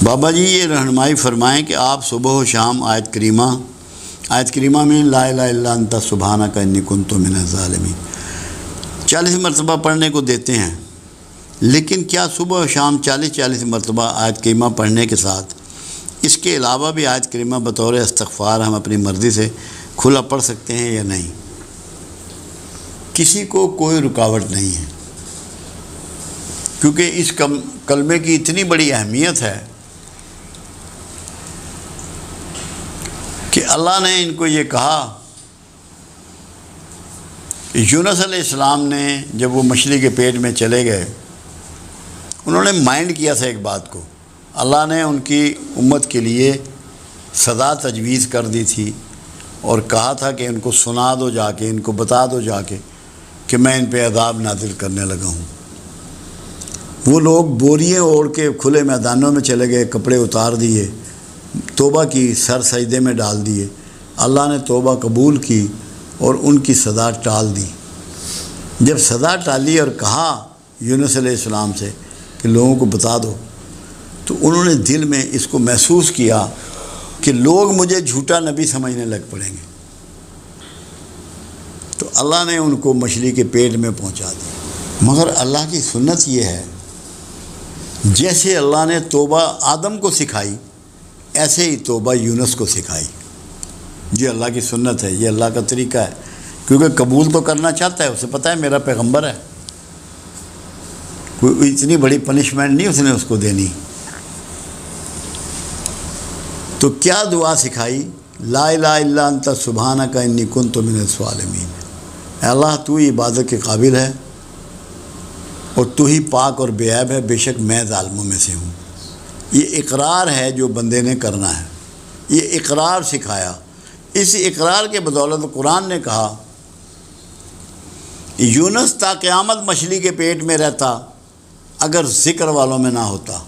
بابا جی یہ رہنمائی فرمائیں کہ آپ صبح و شام آیت کریمہ میں لا الہ الا انت سبحانک انی کنت من الظالمین 40 مرتبہ پڑھنے کو دیتے ہیں، لیکن کیا صبح و شام 40 مرتبہ آیت کریمہ پڑھنے کے ساتھ اس کے علاوہ بھی آیت کریمہ بطور استغفار ہم اپنی مرضی سے کھلا پڑھ سکتے ہیں یا نہیں؟ کسی کو کوئی رکاوٹ نہیں ہے، کیونکہ اس کلمے کی اتنی بڑی اہمیت ہے کہ اللہ نے ان کو یہ کہا، یونس علیہ السلام نے جب وہ مچھلی کے پیٹ میں چلے گئے، انہوں نے مائنڈ کیا تھا ایک بات کو، اللہ نے ان کی امت کے لیے سزا تجویز کر دی تھی اور کہا تھا کہ ان کو سنا دو جا کے، ان کو بتا دو جا کے کہ میں ان پہ عذاب نازل کرنے لگا ہوں۔ وہ لوگ بوریاں اوڑھ کے کھلے میدانوں میں چلے گئے، کپڑے اتار دیے، توبہ کی، سر سجدے میں ڈال دیے۔ اللہ نے توبہ قبول کی اور ان کی سزا ٹال دی۔ جب سزا ٹالی اور کہا یونس علیہ السلام سے کہ لوگوں کو بتا دو، تو انہوں نے دل میں اس کو محسوس کیا کہ لوگ مجھے جھوٹا نبی سمجھنے لگ پڑیں گے، تو اللہ نے ان کو مچھلی کے پیٹ میں پہنچا دیا۔ مگر اللہ کی سنت یہ ہے، جیسے اللہ نے توبہ آدم کو سکھائی، ایسے ہی توبہ یونس کو سکھائی۔ یہ اللہ کی سنت ہے، یہ اللہ کا طریقہ ہے، کیونکہ قبول تو کرنا چاہتا ہے، اسے پتہ ہے میرا پیغمبر ہے، کوئی اتنی بڑی پنشمنٹ نہیں اس نے اس کو دینی۔ تو کیا دعا سکھائی؟ لا الہ الا انت سبحانک انی کنت من الظالمین۔ اے اللہ تو ہی عبادت کے قابل ہے اور تو ہی پاک اور بے عیب ہے، بے شک میں ظالموں میں سے ہوں۔ یہ اقرار ہے جو بندے نے کرنا ہے، یہ اقرار سکھایا۔ اس اقرار کے بدولت قرآن نے کہا یونس تا قیامت مچھلی کے پیٹ میں رہتا اگر ذکر والوں میں نہ ہوتا۔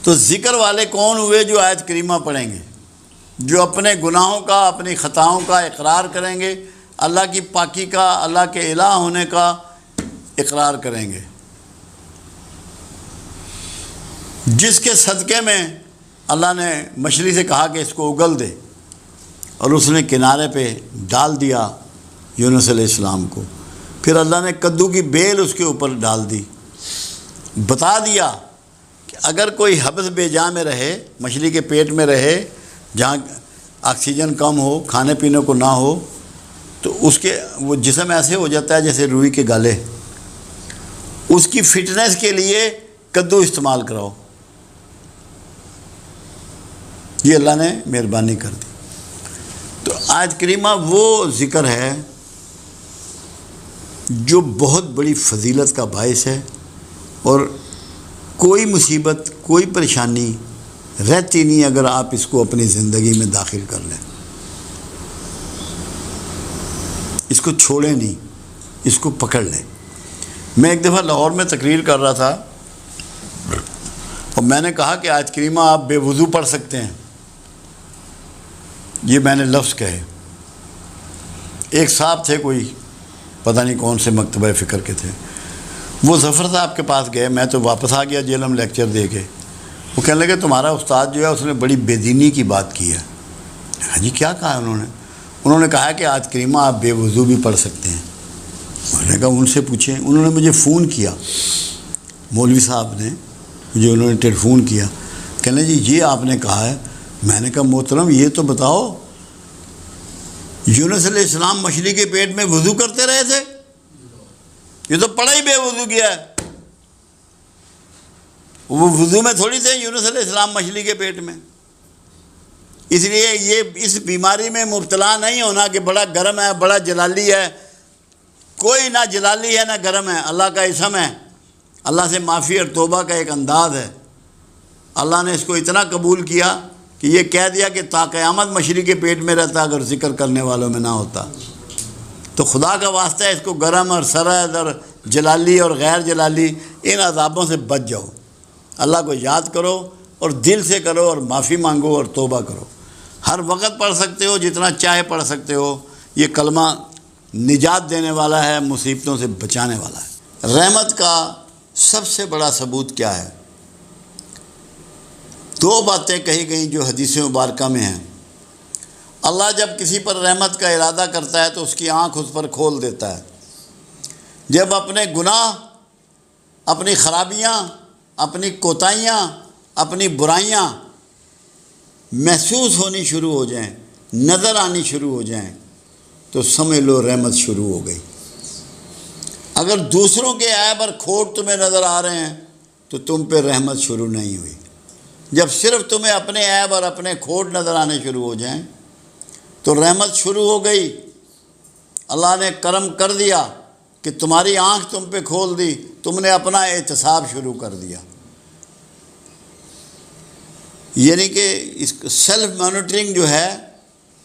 تو ذکر والے کون ہوئے؟ جو آیت کریمہ پڑھیں گے، جو اپنے گناہوں کا، اپنی خطاؤں کا اقرار کریں گے، اللہ کی پاکی کا، اللہ کے الہ ہونے کا اقرار کریں گے، جس کے صدقے میں اللہ نے مچھلی سے کہا کہ اس کو اگل دے، اور اس نے کنارے پہ ڈال دیا یونس علیہ السلام کو۔ پھر اللہ نے کدو کی بیل اس کے اوپر ڈال دی، بتا دیا کہ اگر کوئی حبس بے جا میں رہے، مچھلی کے پیٹ میں رہے، جہاں آکسیجن کم ہو، کھانے پینے کو نہ ہو، تو اس کے وہ جسم ایسے ہو جاتا ہے جیسے روئی کے گالے۔ اس کی فٹنس کے لیے کدو استعمال کراؤ۔ یہ اللہ نے مہربانی کر دی۔ تو آیت کریمہ وہ ذکر ہے جو بہت بڑی فضیلت کا باعث ہے، اور کوئی مصیبت، کوئی پریشانی رہتی نہیں اگر آپ اس کو اپنی زندگی میں داخل کر لیں، اس کو چھوڑیں نہیں، اس کو پکڑ لیں۔ میں ایک دفعہ لاہور میں تقریر کر رہا تھا اور میں نے کہا کہ آیت کریمہ آپ بے وضو پڑھ سکتے ہیں، یہ میں نے لفظ کہے۔ ایک صاحب تھے، کوئی پتہ نہیں کون سے مکتبہ فکر کے تھے، وہ ظفر صاحب کے پاس گئے، میں تو واپس آ گیا جیلم لیکچر دے کے۔ وہ کہنے لگے تمہارا استاد جو ہے اس نے بڑی بے دینی کی بات کی ہے۔ ہاں جی کیا کہا انہوں نے کہا کہ آیت کریمہ آپ بے وضو بھی پڑھ سکتے ہیں۔ میں نے کہا ان سے پوچھیں۔ انہوں نے مجھے فون کیا، مولوی صاحب نے مجھے انہوں نے ٹیلی فون کیا، کہنے جی یہ آپ نے کہا ہے۔ میں نے کہا محترم یہ تو بتاؤ یونس علیہ السلام مچھلی کے پیٹ میں وضو کرتے رہے تھے؟ یہ تو پڑھا ہی بے وضو کیا ہے۔ وہ وضو میں تھوڑی تھے یونس علیہ السلام مچھلی کے پیٹ میں۔ اس لیے یہ اس بیماری میں مبتلا نہیں ہونا کہ بڑا گرم ہے، بڑا جلالی ہے۔ کوئی نہ جلالی ہے نہ گرم ہے، اللہ کا اسم ہے، اللہ سے معافی اور توبہ کا ایک انداز ہے۔ اللہ نے اس کو اتنا قبول کیا کہ یہ کہہ دیا کہ تا قیامت مچھلی کے پیٹ میں رہتا اگر ذکر کرنے والوں میں نہ ہوتا۔ تو خدا کا واسطہ ہے اس کو گرم اور سرد اور جلالی اور غیر جلالی ان عذابوں سے بچ جاؤ، اللہ کو یاد کرو اور دل سے کرو اور معافی مانگو اور توبہ کرو۔ ہر وقت پڑھ سکتے ہو، جتنا چاہے پڑھ سکتے ہو۔ یہ کلمہ نجات دینے والا ہے، مصیبتوں سے بچانے والا ہے۔ رحمت کا سب سے بڑا ثبوت کیا ہے؟ دو باتیں کہی گئیں جو حدیث مبارکہ میں ہیں۔ اللہ جب کسی پر رحمت کا ارادہ کرتا ہے تو اس کی آنکھ اس پر کھول دیتا ہے۔ جب اپنے گناہ، اپنی خرابیاں، اپنی کوتاہیاں، اپنی برائیاں محسوس ہونی شروع ہو جائیں، نظر آنی شروع ہو جائیں، تو سمجھ لو رحمت شروع ہو گئی۔ اگر دوسروں کے عیب اور کھوٹ تمہیں نظر آ رہے ہیں تو تم پہ رحمت شروع نہیں ہوئی۔ جب صرف تمہیں اپنے عیب اور اپنے کھوٹ نظر آنے شروع ہو جائیں تو رحمت شروع ہو گئی۔ اللہ نے کرم کر دیا کہ تمہاری آنکھ تم پہ کھول دی، تم نے اپنا احتساب شروع کر دیا۔ یعنی کہ اس سیلف مانیٹرنگ جو ہے،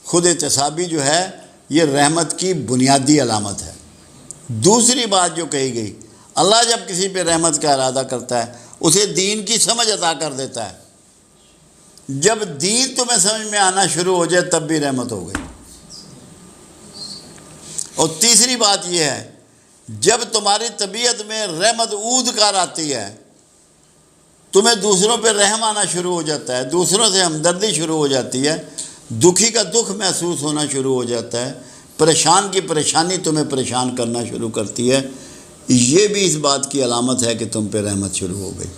خود احتسابی جو ہے، یہ رحمت کی بنیادی علامت ہے۔ دوسری بات جو کہی گئی، اللہ جب کسی پہ رحمت کا ارادہ کرتا ہے اسے دین کی سمجھ عطا کر دیتا ہے۔ جب دین تمہیں سمجھ میں آنا شروع ہو جائے تب بھی رحمت ہو گئی۔ اور تیسری بات یہ ہے، جب تمہاری طبیعت میں رحمت عود کر آتی ہے، تمہیں دوسروں پہ رحم آنا شروع ہو جاتا ہے، دوسروں سے ہمدردی شروع ہو جاتی ہے، دکھی کا دکھ محسوس ہونا شروع ہو جاتا ہے، پریشان کی پریشانی تمہیں پریشان کرنا شروع کرتی ہے، یہ بھی اس بات کی علامت ہے کہ تم پہ رحمت شروع ہو گئی۔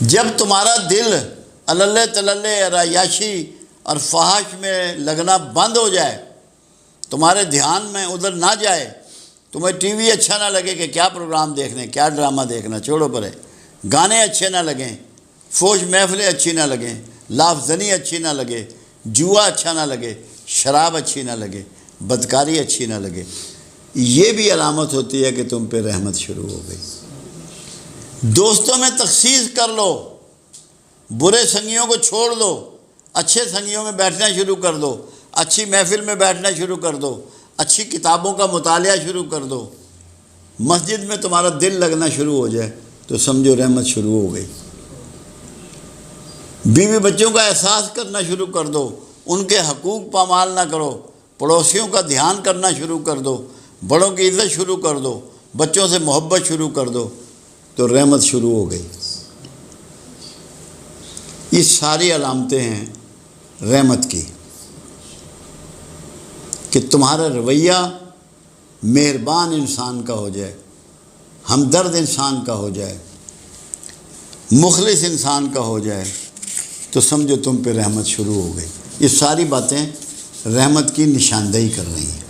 جب تمہارا دل اللہ تللے، عیاشی اور فحش میں لگنا بند ہو جائے، تمہارے دھیان میں ادھر نہ جائے، تمہیں ٹی وی اچھا نہ لگے کہ کیا پروگرام دیکھنے، کیا ڈرامہ دیکھنا، چھوڑو پرے، گانے اچھے نہ لگیں، فوش محفلیں اچھی نہ لگیں، لاف زنی اچھی نہ لگے، جوا اچھا نہ لگے، شراب اچھی نہ لگے، بدکاری اچھی نہ لگے، یہ بھی علامت ہوتی ہے کہ تم پہ رحمت شروع ہو گئی۔ دوستوں میں تخصیص کر لو، برے سنگیوں کو چھوڑ دو، اچھے سنگیوں میں بیٹھنا شروع کر دو، اچھی محفل میں بیٹھنا شروع کر دو، اچھی کتابوں کا مطالعہ شروع کر دو، مسجد میں تمہارا دل لگنا شروع ہو جائے تو سمجھو رحمت شروع ہو گئی۔ بیوی بچوں کا احساس کرنا شروع کر دو، ان کے حقوق پامال نہ کرو، پڑوسیوں کا دھیان کرنا شروع کر دو، بڑوں کی عزت شروع کر دو، بچوں سے محبت شروع کر دو، تو رحمت شروع ہو گئی۔ یہ ساری علامتیں ہیں رحمت کی، کہ تمہارا رویہ مہربان انسان کا ہو جائے، ہمدرد انسان کا ہو جائے، مخلص انسان کا ہو جائے، تو سمجھو تم پہ رحمت شروع ہو گئی۔ یہ ساری باتیں رحمت کی نشاندہی کر رہی ہیں۔